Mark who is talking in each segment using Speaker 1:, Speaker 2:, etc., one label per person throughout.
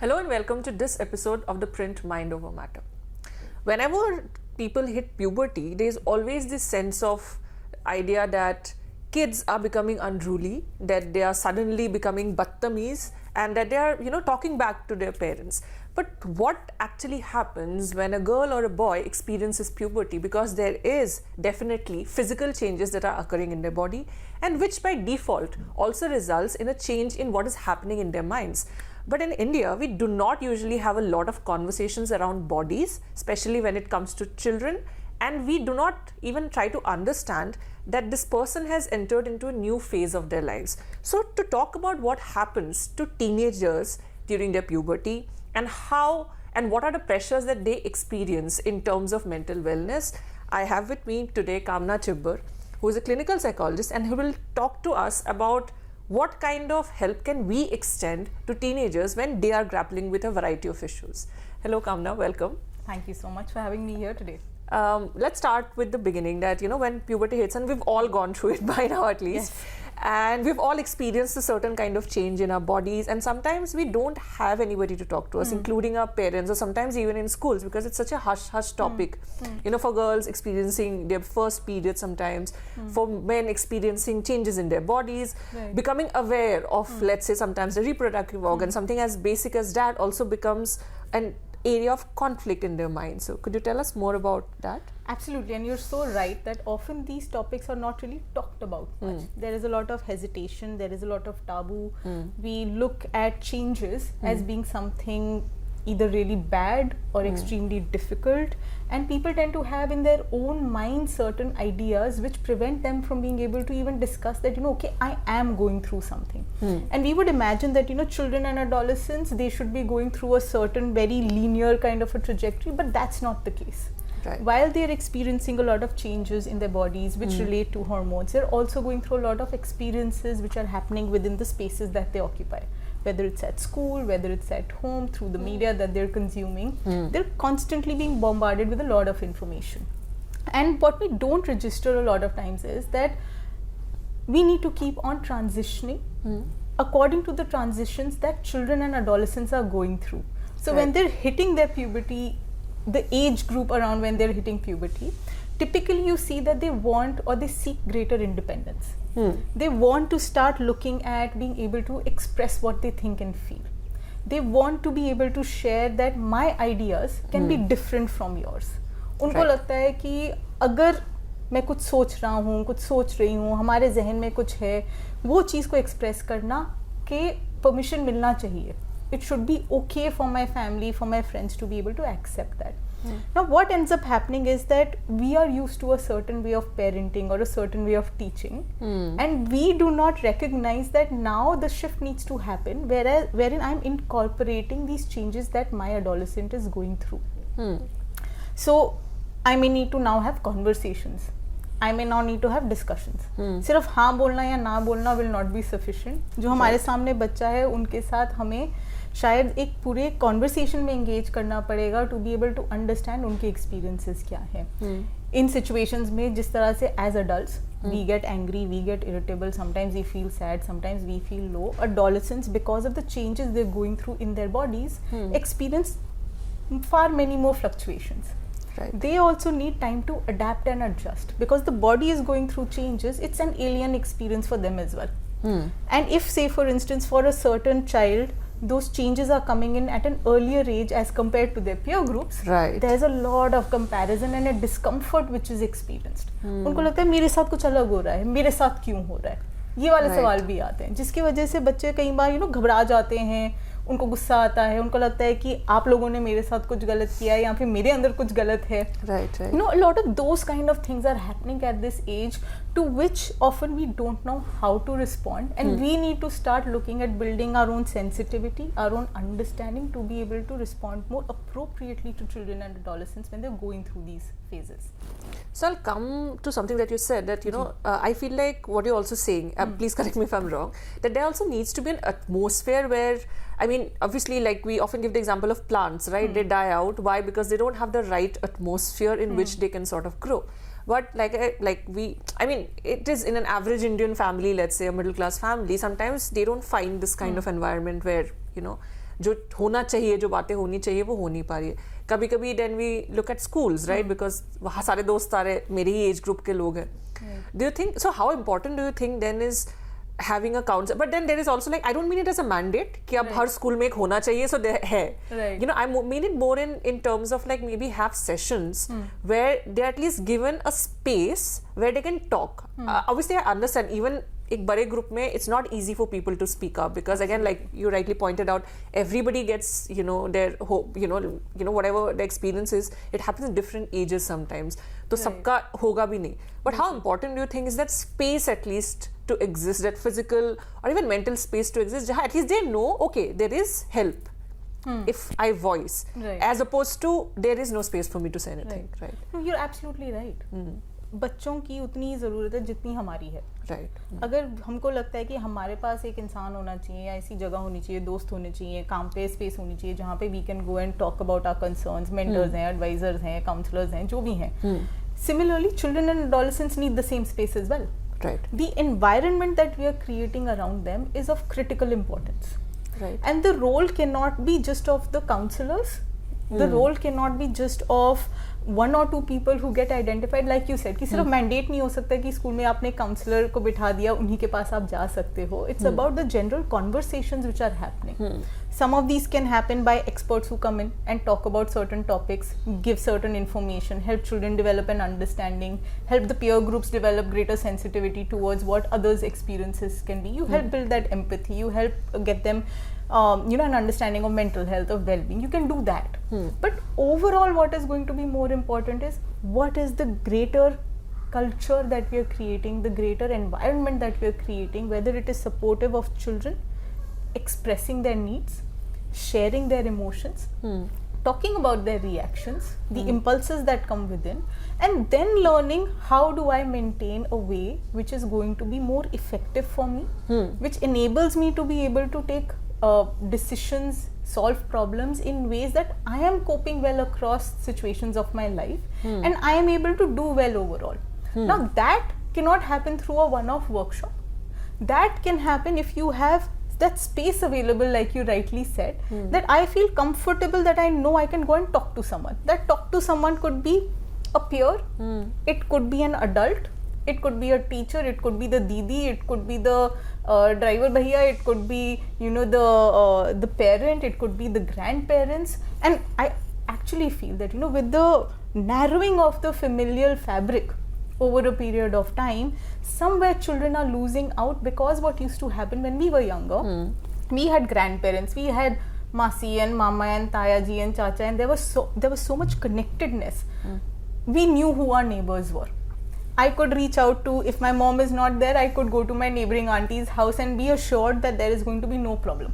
Speaker 1: Hello and welcome to this episode of ThePrint Mind Over Matter. Whenever people hit puberty, there's always this sense of idea that kids are becoming unruly, that they are suddenly becoming battameez, and that they are, talking back to their parents. But what actually happens when a girl or a boy experiences puberty? Because there is definitely physical changes that are occurring in their body, and which by default also results in a change in what is happening in their minds. But in India, we do not usually have a lot of conversations around bodies, especially when it comes to children. And we do not even try to understand that this person has entered into a new phase of their lives. So to talk about what happens to teenagers during their puberty and how and what are the pressures that they experience in terms of mental wellness, I have with me today Kamna Chhibber, who is a clinical psychologist and who will talk to us about what kind of help can we extend to teenagers when they are grappling with a variety of issues. Hello Kamna, welcome.
Speaker 2: Thank you so much for having me here today.
Speaker 1: Let's start with the beginning, that when puberty hits, and we've all gone through it by now at least.
Speaker 2: Yes.
Speaker 1: And we've all experienced a certain kind of change in our bodies, and sometimes we don't have anybody to talk to us, including our parents, or sometimes even in schools, because it's such a hush topic. For girls experiencing their first period sometimes, for men experiencing changes in their bodies, becoming aware of, let's say, sometimes the reproductive organ, something as basic as that also becomes an area of conflict in their mind. So could you tell us more about that?
Speaker 2: Absolutely, and you're so right that often these topics are not really talked about much. There is a lot of hesitation, there is a lot of taboo. We look at changes as being something either really bad or extremely difficult, and people tend to have in their own mind certain ideas which prevent them from being able to even discuss that, okay, I am going through something. And we would imagine that, children and adolescents, they should be going through a certain very linear kind of a trajectory, but that's not the case.
Speaker 1: Right.
Speaker 2: While they're experiencing a lot of changes in their bodies which relate to hormones, they're also going through a lot of experiences which are happening within the spaces that they occupy. Whether it's at school, whether it's at home, through the media that they're consuming, they're constantly being bombarded with a lot of information. And what we don't register a lot of times is that we need to keep on transitioning according to the transitions that children and adolescents are going through. So when they're hitting their puberty, the age group around when they're hitting puberty, typically you see that they want or they seek greater independence. They want to start looking at being able to express what they think and feel. They want to be able to share that my ideas can be different from yours. उनको लगता है कि अगर मैं कुछ सोच रहा हूँ, कुछ सोच रही हूँ, हमारे जहन में कुछ है, वो चीज़ को एक्सप्रेस करना के परमिशन मिलना चाहिए. It should be okay for my family, for my friends to be able to accept that. Now what ends up happening is that we are used to a certain way of parenting or a certain way of teaching, and we do not recognize that now the shift needs to happen wherein I'm incorporating these changes that my adolescent is going through. So I may need to now have conversations. I may now need to have discussions. सिर्फ हाँ बोलना या ना बोलना will not be sufficient. जो हमारे सामने बच्चा है उनके साथ हमें शायद एक पूरे कॉन्वर्सेशन में एंगेज करना पड़ेगा to be able to understand उनके एक्सपीरियंसेस क्या है. इन सिचुएशंस में जिस तरह से as adults we get angry, we get irritable, sometimes we feel sad, sometimes we feel low. Adolescents, because of the changes they're going through in their bodies, experience far many more fluctuations.
Speaker 1: Right.
Speaker 2: They also need time to adapt and adjust because the body is going through changes. It's an alien experience for them as well. And if, say for instance, for a certain child those changes are coming in at an earlier age as compared to their peer groups, there's a lot of comparison and a discomfort which is experienced. उनको लगता है मेरे साथ कुछ अलग हो रहा है, मेरे साथ क्यों हो रहा है, ये वाले सवाल भी आते हैं, जिसकी वजह से बच्चे कई बार घबरा जाते हैं, उनको गुस्सा आता है, उनको लगता है कि आप लोगों ने मेरे साथ कुछ गलत किया है या फिर मेरे अंदर कुछ गलत है. A lot of those kind of things are happening at this age, to which often we don't know how to respond, and we need to start looking at building our own sensitivity, our own understanding to be able to respond more appropriately to children and adolescents when they're going through these phases.
Speaker 1: So I'll come to something that you said, that I feel like what you're also saying, please correct me if I'm wrong, that there also needs to be an atmosphere where, I mean, obviously, like we often give the example of plants, right? They die out. Why? Because they don't have the right atmosphere in which they can sort of grow. But it is in an average Indian family, let's say a middle class family, sometimes they don't find this kind of environment where, जो होना चाहिए, जो बातें होनी चाहिए वो हो नहीं पा रही है. कभी कभी then we look at schools, right? Because वहाँ सारे दोस्त सारे मेरे ही एज ग्रुप के लोग हैं. Do you think so? How important do you think then is having a counselor? But then there is also like, I don't mean it as a mandate कि अब हर स्कूल में एक होना चाहिए, so there है.
Speaker 2: Right.
Speaker 1: You know, I mean it more in terms of like maybe have sessions where they're at least given a space where they can talk. Obviously I understand even एक बड़े group में it's not easy for people to speak up because again like you rightly pointed out, everybody gets their hope, whatever the experience is, it happens in different ages sometimes, तो सबका होगा भी नहीं. But how important do you think is that space at least to exist, that physical or even mental space to exist, जहाँ at least they know okay there is help if I voice, as opposed to there is no space for me to say anything, right?
Speaker 2: No, you're absolutely right. बच्चों की उतनी ज़रूरत है जितनी हमारी है. अगर हमको लगता है कि हमारे पास एक इंसान होना चाहिए या ऐसी जगह होनी चाहिए, दोस्त होने चाहिए, काम पे स्पेस होनी चाहिए जहाँ पे we can go and talk about our concerns, mentors हैं, एडवाइजर्स हैं, काउंसलर्स हैं, जो भी हैं. Similarly, children and adolescents need the same space as well.
Speaker 1: Right.
Speaker 2: The environment that we are creating around them is of critical importance.
Speaker 1: Right.
Speaker 2: And the role cannot be just of the counselors. The role cannot be just of one or two people who get identified, like you said, कि सिर्फ mandate नहीं हो सकता कि school में आपने counsellor को बिठा दिया, उन्हीं के पास आप जा सकते हो. It's about the general conversations which are happening. Some of these can happen by experts who come in and talk about certain topics, give certain information, help children develop an understanding, help the peer groups develop greater sensitivity towards what others' experiences can be. You help build that empathy, you help get them an understanding of mental health, of well-being. You can do that. But overall, what is going to be more important is what is the greater culture that we are creating, the greater environment that we are creating, whether it is supportive of children expressing their needs, sharing their emotions, talking about their reactions, the impulses that come within, and then learning how do I maintain a way which is going to be more effective for me, which enables me to be able to take decisions, solve problems in ways that I am coping well across situations of my life and I am able to do well overall. Now that cannot happen through a one-off workshop. That can happen if you have that space available, like you rightly said, that I feel comfortable, that I know I can go and talk to someone. That talk to someone could be a peer, it could be an adult, it could be a teacher, it could be the didi, it could be the driver bhaiya, it could be the parent, it could be the grandparents. And I actually feel that with the narrowing of the familial fabric over a period of time, somewhere children are losing out, because what used to happen when we were younger, we had grandparents, we had Masi and Mama and Taya ji and Chacha, and there was so much connectedness. We knew who our neighbors were. I could reach out to, if my mom is not there, I could go to my neighboring auntie's house and be assured that there is going to be no problem.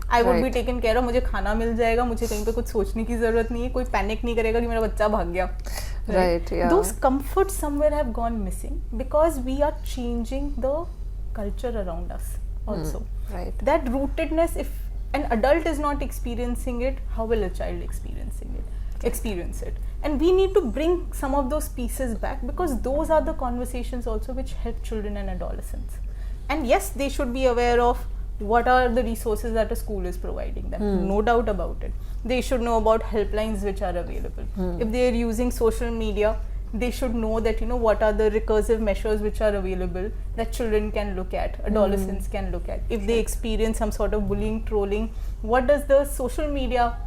Speaker 2: I would be taken care of. मुझे खाना मिल जाएगा, मुझे कहीं पे कुछ सोचने की जरूरत नहीं है, कोई पैनिक नहीं करेगा कि मेरा बच्चा भाग गया.
Speaker 1: Right, yeah.
Speaker 2: Those comforts somewhere have gone missing because we are changing the culture around us also.
Speaker 1: Right.
Speaker 2: That rootedness, if an adult is not experiencing it, how will a child experience it? And we need to bring some of those pieces back, because those are the conversations also which help children and adolescents. And yes, they should be aware of what are the resources that a school is providing them, no doubt about it. They should know about helplines which are available. If they are using social media, they should know that what are the recursive measures which are available that children can look at, adolescents can look at. If they experience some sort of bullying, trolling, what does the social media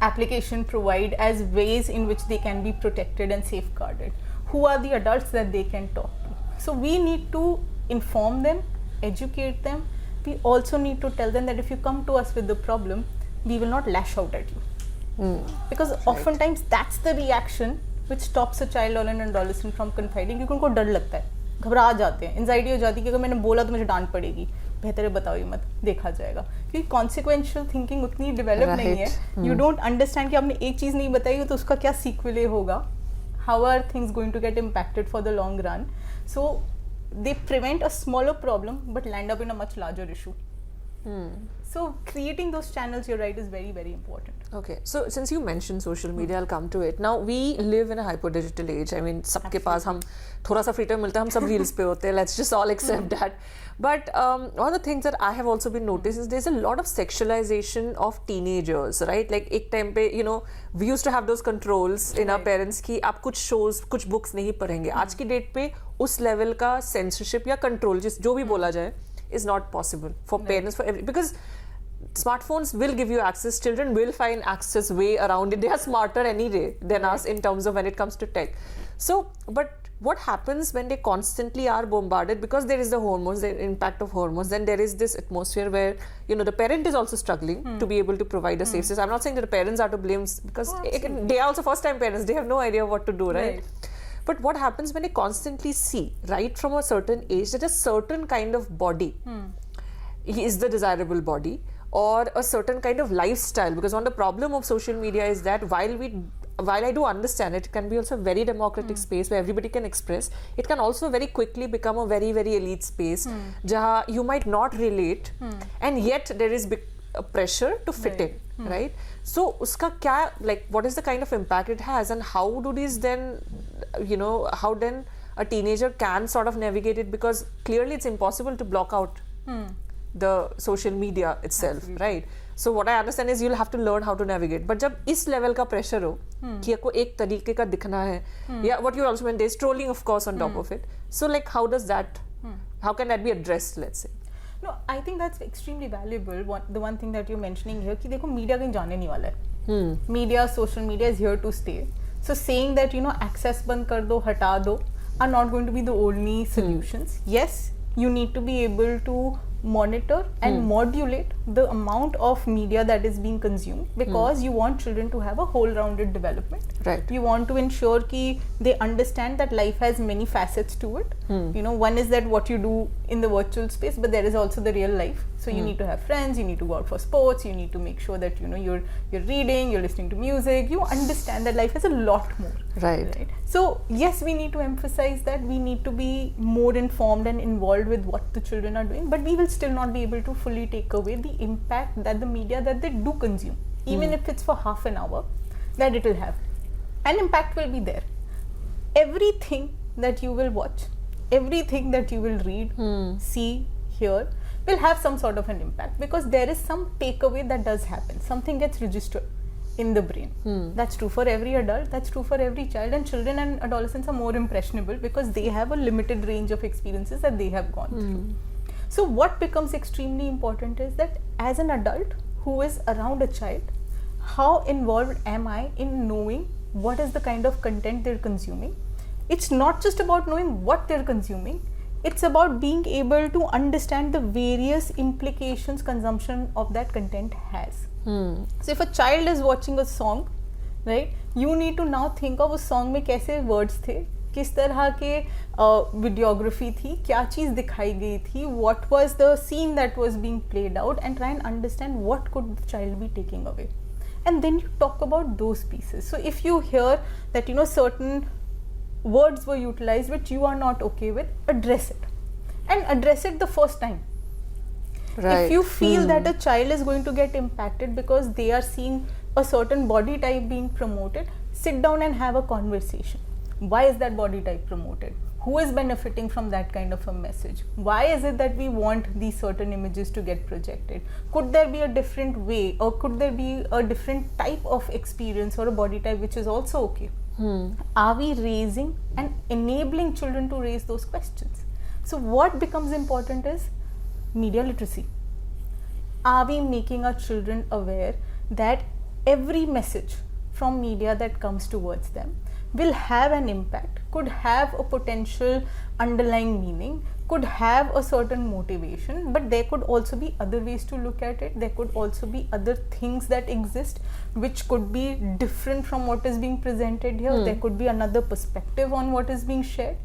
Speaker 2: application provide as ways in which they can be protected and safeguarded? Who are the adults that they can talk to? So we need to inform them, educate them. We also need to tell them that if you come to us with the problem, we will not lash out at you. Because oftentimes that's the reaction which stops a child or an adolescent from confiding, क्योंकि उनको डर लगता है, घबरा जाते हैं, anxiety हो जाती है कि अगर मैंने बोला तो मुझे डांट पड़ेगी, बेहतर है बताओ ही मत, देखा जाएगा. क्योंकि कॉन्सिक्वेंशियल थिंकिंग उतनी डेवलप नहीं है. यू डोंट अंडरस्टैंड कि आपने एक चीज़ नहीं बताई तो उसका क्या सीक्वल होगा, how are things going to get impacted for the long run. So they prevent a smaller problem but land up in a much larger issue. So creating those channels, you're right, is very, very important.
Speaker 1: Okay, so since you mentioned social media, I'll come to it. Now we live in a hyper digital age. I mean, सबके पास हम थोड़ा सा free time मिलता है, हम सब reels पे होते हैं. Let's just all accept that. But one of the things that I have also been noticing is there's a lot of sexualization of teenagers, right? Like एक time पे, you know, we used to have those controls in our parents कि आप कुछ shows, कुछ books नहीं पढ़ेंगे. आज की date पे उस level का censorship या control जो भी बोला जाए is not possible for parents, for because smartphones will give you access. Children will find access way around it. They are smarter any day than us in terms of when it comes to tech. So, but what happens when they constantly are bombarded, because there is the hormones, the impact of hormones, then there is this atmosphere where, you know, the parent is also struggling to be able to provide a safe space. I'm not saying that the parents are to blame, because they are also first time parents. They have no idea what to do, right? But what happens when they constantly see, right from a certain age, that a certain kind of body is the desirable body, or a certain kind of lifestyle? Because one of the problem of social media is that while I do understand it can be also a very democratic space where everybody can express, it can also very quickly become a very, very elite space jahan you might not relate and yet there is a pressure to fit in, right? So uska kya, like, what is the kind of impact it has, and how do these then, you know, how then a teenager can sort of navigate it? Because clearly it's impossible to block out the social media itself. Absolutely. Right? So what I understand is you'll have to learn how to navigate. But जब इस level का pressure हो कि आपको एक तरीके का दिखना है, yeah, what you also meant, there's trolling of course on top of it. So like how does that, how can that be addressed, let's say?
Speaker 2: No, I think that's extremely valuable. The one thing that you're mentioning here, कि देखो media कहीं जाने नहीं वाला है. Media, social media is here to stay. So saying that, you know, access बंद कर दो, हटा दो, are not going to be the only solutions. Yes, you need to be able to monitor and modulate the amount of media that is being consumed, because you want children to have a whole-rounded development.
Speaker 1: Right.
Speaker 2: You want to ensure that they understand that life has many facets to it. You know, one is that what you do in the virtual space, but there is also the real life. So you need to have friends, you need to go out for sports, you need to make sure that, you know, you're reading, you're listening to music, you understand that life has a lot more.
Speaker 1: Right.
Speaker 2: So yes, we need to emphasize that we need to be more informed and involved with what the children are doing, but we will still not be able to fully take away the impact that the media that they do consume, even if it's for half an hour, that it will have. An impact will be there. Everything that you will watch, everything that you will read, see, hear, will have some sort of an impact, because there is some takeaway that does happen. Something gets registered in the brain. That's true for every adult, that's true for every child, and children and adolescents are more impressionable because they have a limited range of experiences that they have gone through. So what becomes extremely important is that as an adult who is around a child, how involved am I in knowing what is the kind of content they're consuming? It's not just about knowing what they're consuming, it's about being able to understand the various implications consumption of that content has. So if a child is watching a song, right, you need to now think of a song में कैसे words थे, किस तरह के videography थी, क्या चीज़ दिखाई गई थी, what was the scene that was being played out, and try and understand what could the child be taking away. And then you talk about those pieces. So if you hear that, you know, certain words were utilized which you are not okay with, address it, and address it the first time. Right. If you feel that a child is going to get impacted because they are seeing a certain body type being promoted, sit down and have a conversation. Why is that body type promoted? Who is benefiting from that kind of a message? Why is it that we want these certain images to get projected? Could there be a different way, or could there be a different type of experience or a body type which is also okay? Are we raising and enabling children to raise those questions? So what becomes important is media literacy. Are we making our children aware that every message from media that comes towards them will have an impact, could have a potential underlying meaning, could have a certain motivation, but there could also be other ways to look at it. There could also be other things that exist which could be different from what is being presented here. There could be another perspective on what is being shared.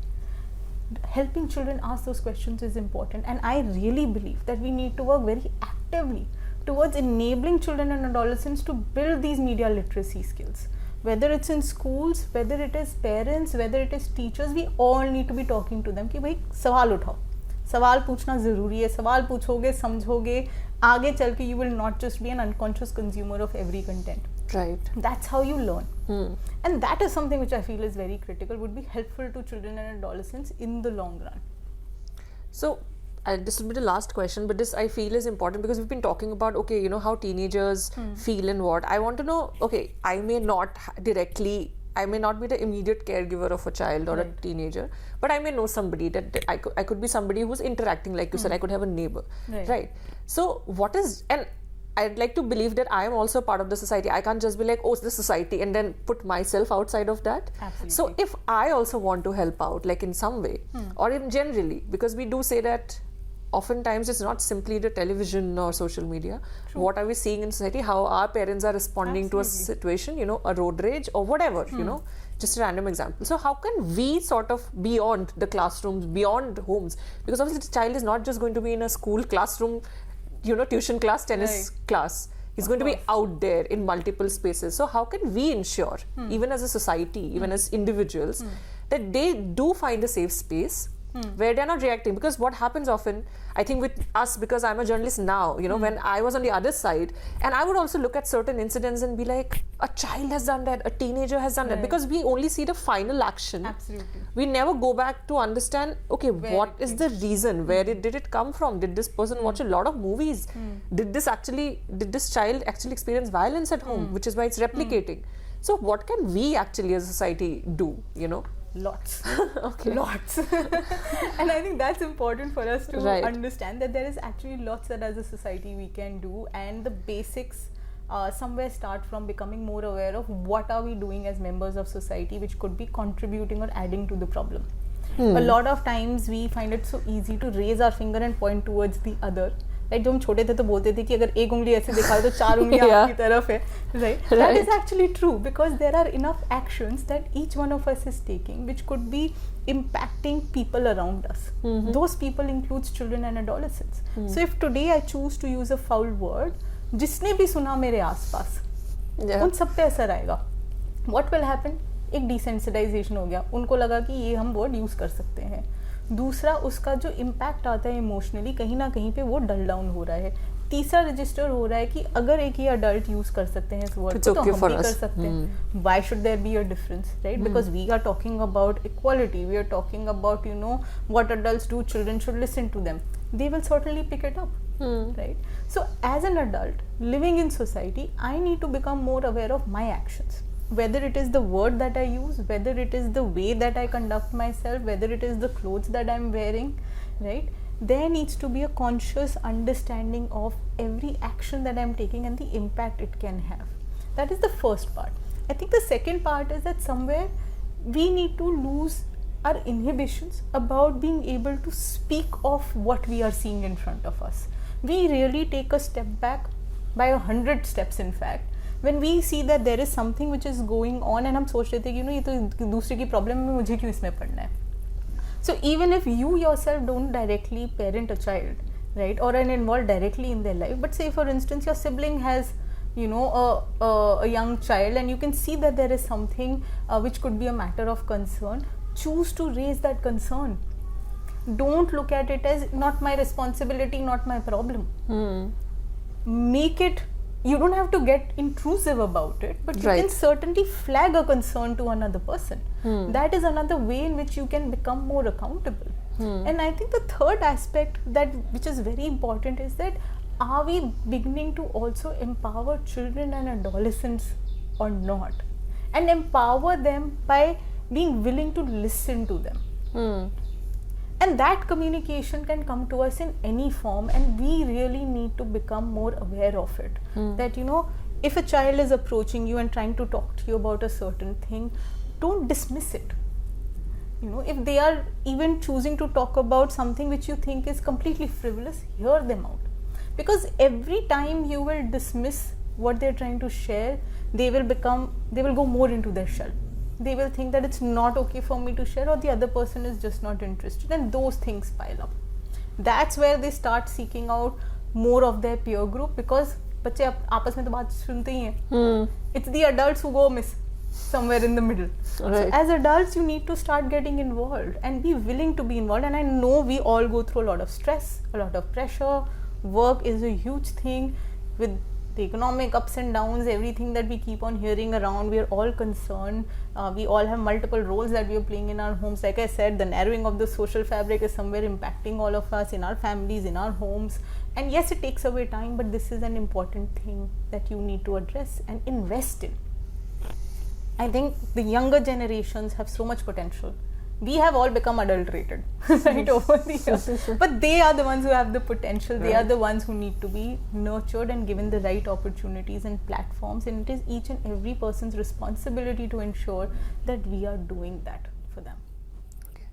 Speaker 2: Helping children ask those questions is important, and I really believe that we need to work very actively towards enabling children and adolescents to build these media literacy skills. Whether it's in schools, whether it is parents, whether it is teachers, we all need to be talking to them कि भाई सवाल उठाओ, सवाल पूछना ज़रूरी है. सवाल पूछोगे, समझोगे, आगे चल के you will not just be an unconscious consumer of every content.
Speaker 1: Right.
Speaker 2: That's how you learn. And that is something which I feel is very critical, would be helpful to children and adolescents in the long run.
Speaker 1: So, this will be the last question, but this I feel is important because we've been talking about, okay, you know, how teenagers feel and what. I want to know, okay, I may not be the immediate caregiver of a child or a teenager, but I may know somebody that I could be somebody who's interacting, like you said, I could have a neighbor, right? So what is, and I'd like to believe that I am also part of the society. I can't just be like, oh, it's the society, and then put myself outside of that.
Speaker 2: Absolutely.
Speaker 1: So if I also want to help out, like in some way, or in generally, because we do say that oftentimes it's not simply the television or social media. True. What are we seeing in society? How our parents are responding to a situation, you know, a road rage or whatever, you know, just a random example. So how can we sort of beyond the classrooms, beyond homes? Because obviously the child is not just going to be in a school classroom, you know, tuition class, tennis class. He's going to be out there in multiple spaces. So how can we ensure, even as a society, even as individuals, that they do find a safe space where they're not reacting? Because what happens often, I think with us, because I'm a journalist now, you know, when I was on the other side, and I would also look at certain incidents and be like, a child has done that, a teenager has done that, because we only see the final action. Absolutely. We never go back to understand, okay, what is the reason? Where did it come from? Did this person watch a lot of movies? Did this child actually experience violence at home, which is why it's replicating? So what can we actually as a society do, you know?
Speaker 2: Lots. Lots. And I think that's important for us to understand that there is actually lots that as a society we can do, and the basics somewhere start from becoming more aware of what are we doing as members of society which could be contributing or adding to the problem. A lot of times we find it so easy to raise our finger and point towards the other. Like जब हम छोटे थे तो बोलते थे कि अगर एक उंगली ऐसे दिखाओ तो चार उंगलियां आपकी तरफ है, right? That is actually true, because there are enough actions that each one of us is taking which could be impacting people around us. Those people includes children and adolescents. So if today I choose to use a foul word, जिसने भी सुना मेरे आसपास, उन सब पे असर आएगा. What will happen? एक desensitization हो गया. उनको लगा कि ये हम word use कर सकते हैं. दूसरा, उसका जो इम्पैक्ट आता है इमोशनली, कहीं ना कहीं पे वो डल डाउन हो रहा है. तीसरा रजिस्टर हो रहा है कि अगर एक ही अडल्ट यूज कर सकते हैं इस वर्ड को, तो हम भी कर सकते हैं. Why should there be a difference, right? Because we are talking about equality, we are talking about, you know, what adults do, children should listen to them. They will certainly pick it up, right? So as an adult living in society, I need to become more aware of my actions. Whether it is the word that I use, whether it is the way that I conduct myself, whether it is the clothes that I'm wearing, right? There needs to be a conscious understanding of every action that I'm taking and the impact it can have. That is the first part. I think the second part is that somewhere we need to lose our inhibitions about being able to speak of what we are seeing in front of us. We really take a step back, by 100 steps in fact, when we see that there is something which is going on and हम सोच रहे थे कि you know ये तो दूसरे की problem है, मुझे क्यों इसमें पढ़ना है. So even if you yourself don't directly parent a child, right, or are involved directly in their life, but say for instance your sibling has, you know, a young child, and you can see that there is something which could be a matter of concern, choose to raise that concern. Don't look at it as not my responsibility, not my problem. Make it, you don't have to get intrusive about it, but you can certainly flag a concern to another person. That is another way in which you can become more accountable. And I think the third aspect that which is very important is that, are we beginning to also empower children and adolescents or not? And empower them by being willing to listen to them. And that communication can come to us in any form, and we really need to become more aware of it. That, you know, if a child is approaching you and trying to talk to you about a certain thing, don't dismiss it. You know, if they are even choosing to talk about something which you think is completely frivolous, hear them out. Because every time you will dismiss what they're trying to share, they will go more into their shell. They will think that it's not okay for me to share, or the other person is just not interested, and those things pile up. That's where they start seeking out more of their peer group, because बच्चे आपस में तो बात सुनते ही हैं. It's the adults who go miss. somewhere in the middle.
Speaker 1: Right.
Speaker 2: So as adults, you need to start getting involved and be willing to be involved. And I know we all go through a lot of stress, a lot of pressure. Work is a huge thing with the economic ups and downs, everything that we keep on hearing around. We are all concerned. We all have multiple roles that we are playing in our homes. Like I said, the narrowing of the social fabric is somewhere impacting all of us in our families, in our homes. And yes, it takes away time, but this is an important thing that you need to address and invest in. I think the younger generations have so much potential. We have all become adulterated right over the years, but they are the ones who have the potential. They are the ones who need to be nurtured and given the right opportunities and platforms, and it is each and every person's responsibility to ensure that we are doing that for them.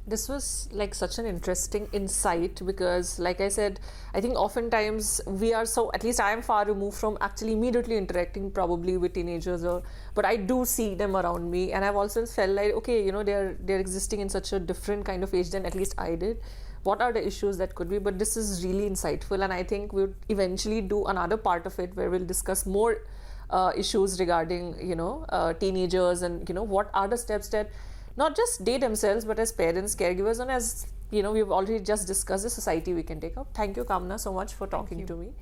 Speaker 1: This was like such an interesting insight because, like I said, I think oftentimes we are so, at least I am far removed from actually immediately interacting probably with teenagers, but I do see them around me, and I've also felt like, okay, you know, they're existing in such a different kind of age than at least I did. What are the issues that could be? But this is really insightful, and I think we'll eventually do another part of it where we'll discuss more issues regarding, you know, teenagers, and, you know, what are the steps that not just they themselves, but as parents, caregivers, and as, you know, we've already just discussed, the society we can take up. Thank you, Kamna, so much for talking to me.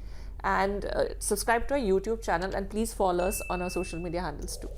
Speaker 1: And subscribe to our YouTube channel, and please follow us on our social media handles too.